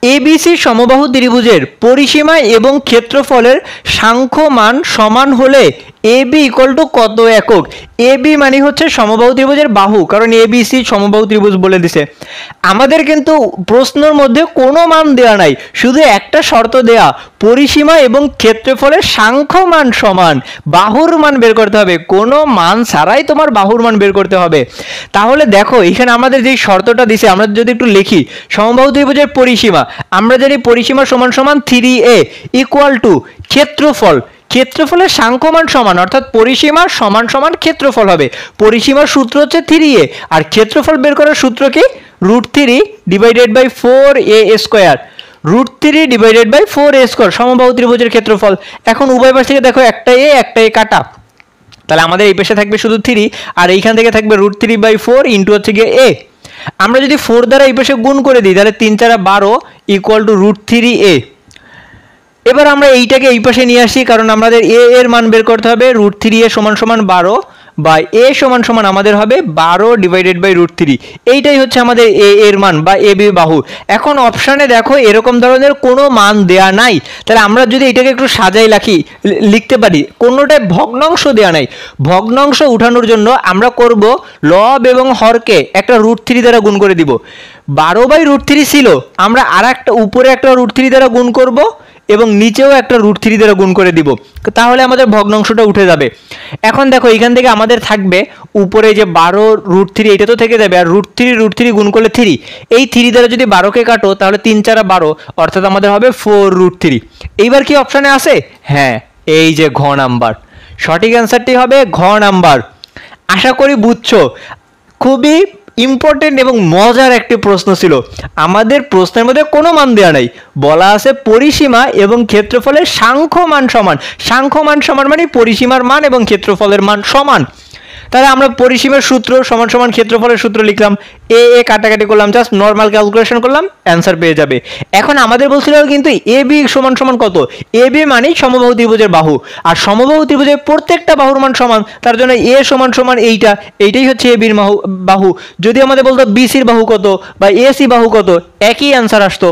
ABC সমবাহু ত্রিভুজের পরিসীমা এবং ক্ষেত্রফলের সাংখ্য মান সমান হলে এবি ইকুয়াল টু কত একক। এবি মানে হচ্ছে সমবাহু ত্রিভুজের বাহু, কারণ এবিসি সমবাহু ত্রিভুজ বলে দিছে। আমাদের কিন্তু প্রশ্নের মধ্যে কোনো মান দেওয়া নাই, শুধু একটা শর্ত দেয়া, পরিসীমা এবং ক্ষেত্রফলের সাংখ্য মান সমান, বাহুর মান বের করতে হবে, কোনো মান ছাড়াই তোমার বাহুর মান বের করতে হবে। তাহলে দেখো এখানে আমাদের যে শর্তটা দিছে, আমরা যদি একটু লিখি, সমবাহু ত্রিভুজের পরিসীমা, আমরা জানি পরিসীমা সমান সমান 3a ইকুয়াল টু ক্ষেত্রফল, ক্ষেত্রফলের সাংখ্যমান সমান, অর্থাৎ পরিসীমা সমান সমান ক্ষেত্রফল হবে। পরিসীমার সূত্র হচ্ছে 3a, আর ক্ষেত্রফল বের করার সূত্র কি, √3 divided by 4a square, √3 divided by 4a square সমবাহু ত্রিভুজের ক্ষেত্রফল। এখন উভয় পাশ থেকে দেখো একটা a কাটা, তাহলে আমাদের এই পাশে থাকবে শুধু 3, আর এইখান থেকে থাকবে √3/4 ইন্টু হচ্ছে গিয়ে a। আমরা যদি 4 দ্বারা এই পাশে গুণ করে দিই, তাহলে 3 4 12 ইকুয়াল টু √3a। এবার আমরা এইটাকে এই পাশে নিয়ে আসি, কারণ আমাদের a এর মান বের করতে হবে। √3a সমান সমান 12 বা a সমান সমান আমাদের হবে 12 ডিভাইডেড বাই √3। এইটাই হচ্ছে আমাদের a এর মান বা ab বাহু। এখন অপশানে দেখো এরকম ধরনের কোনো মান দেয়া নাই, তাহলে আমরা যদি এটাকে একটু সাজাই লিখতে পারি, কোনোটায় ভগ্নাংশ দেয়া নাই। ভগ্নাংশ উঠানোর জন্য আমরা করব লব এবং হরকে একটা √3 দ্বারা গুণ করে দিব। 12/√3 ছিল, আমরা আর একটা উপরে একটা √3 দ্বারা গুণ করব এবং নিচেও একটা √3 দ্বারা গুণ করে দিব, তাহলে আমাদের ভগ্নাংশটা উঠে যাবে। এখন দেখো এখান থেকে আমাদের থাকবে উপরে যে 12√3, এটা তো থেকে যাবে, আর √3 গুণ করলে 3, এই 3 দ্বারা যদি 12কে কাটো তাহলে 3 4 12, অর্থাৎ আমাদের হবে 4√3। এইবার কি অপশানে আছে? হ্যাঁ, এই যে ঘ নাম্বার, সঠিক অ্যান্সারটি হবে ঘ নাম্বার। আশা করি বুঝছো। খুবই ইম্পর্টেন্ট এবং মজার একটি প্রশ্ন ছিল। আমাদের প্রশ্নের মধ্যে কোনো মান দেওয়া নাই, বলা আছে পরিসীমা এবং ক্ষেত্রফলের সাংখ্য মান সমান। সাংখ্য মান সমান মানে পরিসীমার মান এবং ক্ষেত্রফলের মান সমান। তাহলে আমরা পরিসীমার সূত্র সমান সমান ক্ষেত্রফলের সূত্র লিখলাম, এ কাটাকাটি করলাম, জাস্ট নর্মাল ক্যালকুলেশন করলাম, অ্যান্সার পেয়ে যাবে। এখন আমাদের বলছিল কিন্তু এ বি সমান সমান কত, এ বি মানে সমবাহু ত্রিভুজের বাহু, আর সমবাহু ত্রিভুজের প্রত্যেকটা বাহুর মান সমান, তার জন্য এ সমান সমান এইটাই হচ্ছে এ বির বাহু। যদি আমাদের বলতো বিসির বাহু কত বা এসি বাহু কত, একই অ্যান্সার আসতো।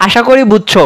আশা করি বুঝছো।